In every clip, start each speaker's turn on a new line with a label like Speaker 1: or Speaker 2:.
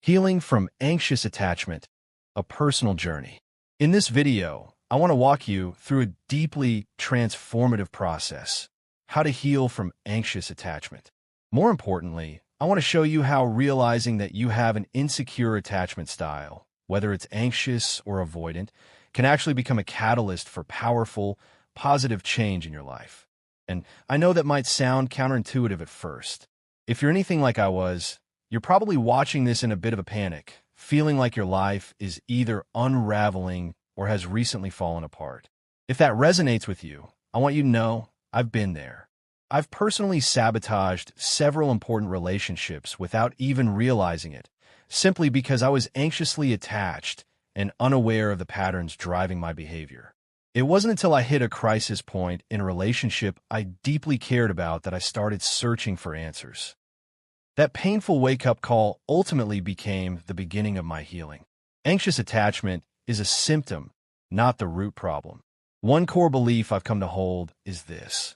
Speaker 1: Healing from anxious attachment, a personal journey. In this video, I want to walk you through a deeply transformative process, how to heal from anxious attachment. More importantly, I want to show you how realizing that you have an insecure attachment style, whether it's anxious or avoidant, can actually become a catalyst for powerful, positive change in your life. And I know that might sound counterintuitive at first. If you're anything like I was, you're probably watching this in a bit of a panic, feeling like your life is either unraveling or has recently fallen apart. If that resonates with you, I want you to know I've been there. I've personally sabotaged several important relationships without even realizing it, simply because I was anxiously attached and unaware of the patterns driving my behavior. It wasn't until I hit a crisis point in a relationship I deeply cared about that I started searching for answers. That painful wake-up call ultimately became the beginning of my healing. Anxious attachment is a symptom, not the root problem. One core belief I've come to hold is this: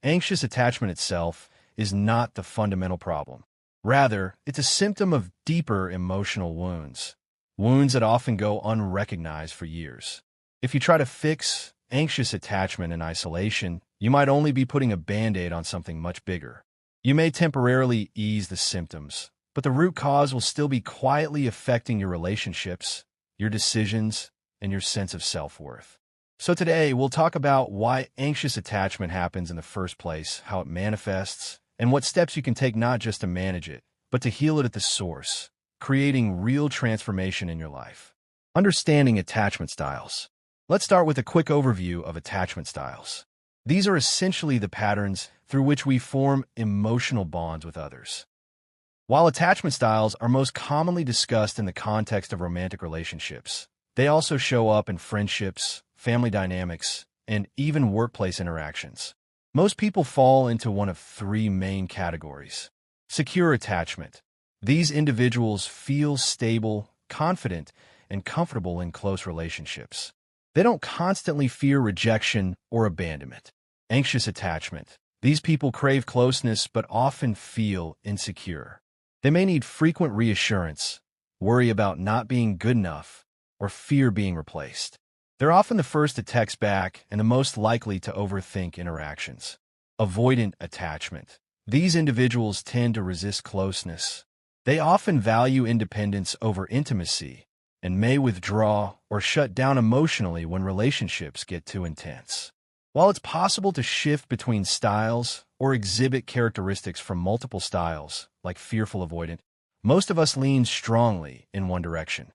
Speaker 1: anxious attachment itself is not the fundamental problem. Rather, it's a symptom of deeper emotional wounds, wounds that often go unrecognized for years. If you try to fix anxious attachment in isolation, you might only be putting a Band-Aid on something much bigger. You may temporarily ease the symptoms, but the root cause will still be quietly affecting your relationships, your decisions, and your sense of self-worth. So today, we'll talk about why anxious attachment happens in the first place, how it manifests, and what steps you can take not just to manage it, but to heal it at the source, creating real transformation in your life. Understanding attachment styles. Let's start with a quick overview of attachment styles. These are essentially the patterns through which we form emotional bonds with others. While attachment styles are most commonly discussed in the context of romantic relationships, they also show up in friendships, family dynamics, and even workplace interactions. Most people fall into one of three main categories. Secure attachment. These individuals feel stable, confident, and comfortable in close relationships. They don't constantly fear rejection or abandonment. Anxious attachment. These people crave closeness but often feel insecure. They may need frequent reassurance, worry about not being good enough, or fear being replaced. They're often the first to text back and the most likely to overthink interactions. Avoidant attachment. These individuals tend to resist closeness. They often value independence over intimacy and may withdraw or shut down emotionally when relationships get too intense. While it's possible to shift between styles or exhibit characteristics from multiple styles, like fearful avoidant, most of us lean strongly in one direction.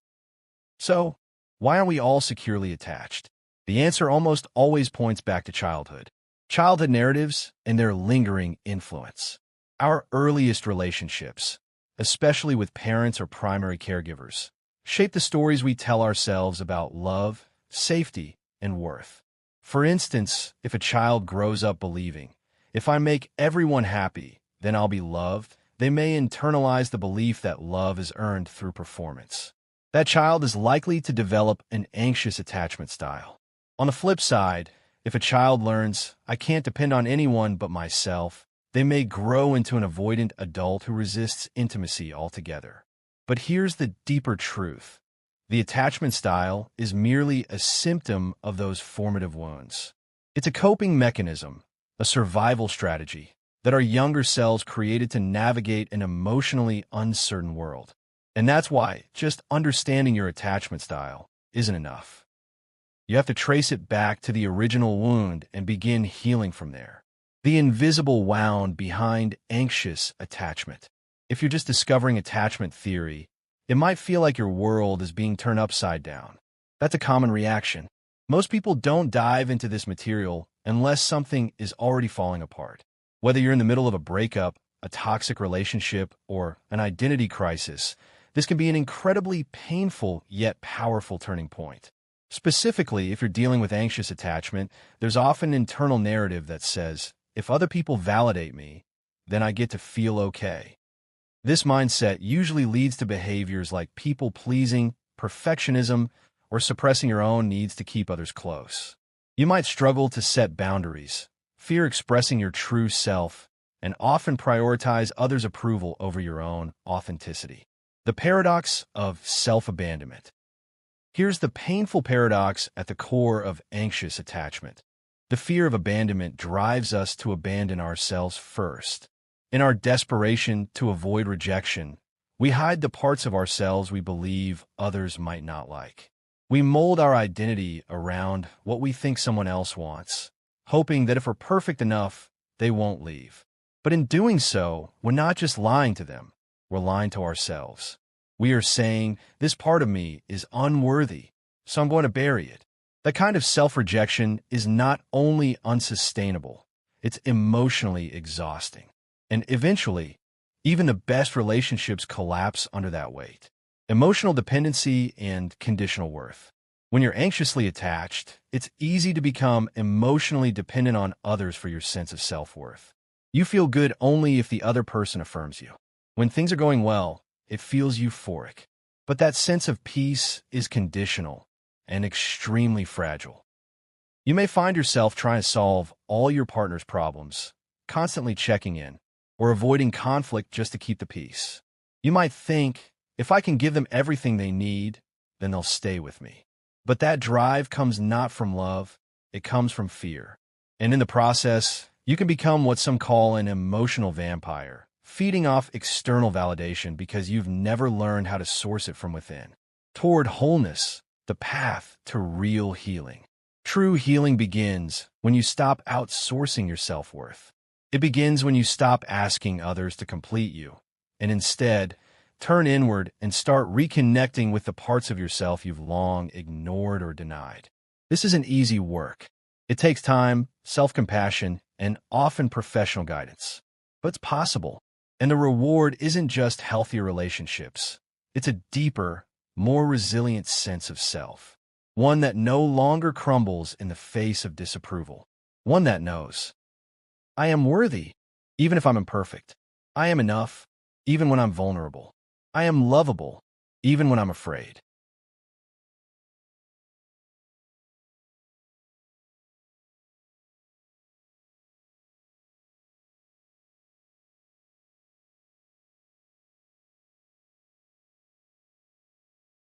Speaker 1: So, why aren't we all securely attached? The answer almost always points back to childhood. Childhood narratives and their lingering influence. Our earliest relationships, especially with parents or primary caregivers, shape the stories we tell ourselves about love, safety, and worth. For instance, if a child grows up believing, if I make everyone happy, then I'll be loved, they may internalize the belief that love is earned through performance. That child is likely to develop an anxious attachment style. On the flip side, if a child learns, I can't depend on anyone but myself, they may grow into an avoidant adult who resists intimacy altogether. But here's the deeper truth. The attachment style is merely a symptom of those formative wounds. It's a coping mechanism, a survival strategy that our younger selves created to navigate an emotionally uncertain world. And that's why just understanding your attachment style isn't enough. You have to trace it back to the original wound and begin healing from there. The invisible wound behind anxious attachment. If you're just discovering attachment theory, it might feel like your world is being turned upside down. That's a common reaction. Most people don't dive into this material unless something is already falling apart. Whether you're in the middle of a breakup, a toxic relationship, or an identity crisis, this can be an incredibly painful yet powerful turning point. Specifically, if you're dealing with anxious attachment, there's often an internal narrative that says, if other people validate me, then I get to feel okay. This mindset usually leads to behaviors like people-pleasing, perfectionism, or suppressing your own needs to keep others close. You might struggle to set boundaries, fear expressing your true self, and often prioritize others' approval over your own authenticity. The paradox of self-abandonment. Here's the painful paradox at the core of anxious attachment. The fear of abandonment drives us to abandon ourselves first. In our desperation to avoid rejection, we hide the parts of ourselves we believe others might not like. We mold our identity around what we think someone else wants, hoping that if we're perfect enough, they won't leave. But in doing so, we're not just lying to them, we're lying to ourselves. We are saying, this part of me is unworthy, so I'm going to bury it. That kind of self-rejection is not only unsustainable, it's emotionally exhausting. And eventually, even the best relationships collapse under that weight. Emotional dependency and conditional worth. When you're anxiously attached, it's easy to become emotionally dependent on others for your sense of self-worth. You feel good only if the other person affirms you. When things are going well, it feels euphoric. But that sense of peace is conditional and extremely fragile. You may find yourself trying to solve all your partner's problems, constantly checking in, or avoiding conflict just to keep the peace. You might think, if I can give them everything they need, then they'll stay with me. But that drive comes not from love, it comes from fear. And in the process, you can become what some call an emotional vampire, feeding off external validation because you've never learned how to source it from within. Toward wholeness, the path to real healing. True healing begins when you stop outsourcing your self-worth. It begins when you stop asking others to complete you, and instead, turn inward and start reconnecting with the parts of yourself you've long ignored or denied. This isn't easy work. It takes time, self-compassion, and often professional guidance. But it's possible. And the reward isn't just healthier relationships. It's a deeper, more resilient sense of self. One that no longer crumbles in the face of disapproval. One that knows, I am worthy, even if I'm imperfect. I am enough, even when I'm vulnerable. I am lovable, even when I'm afraid.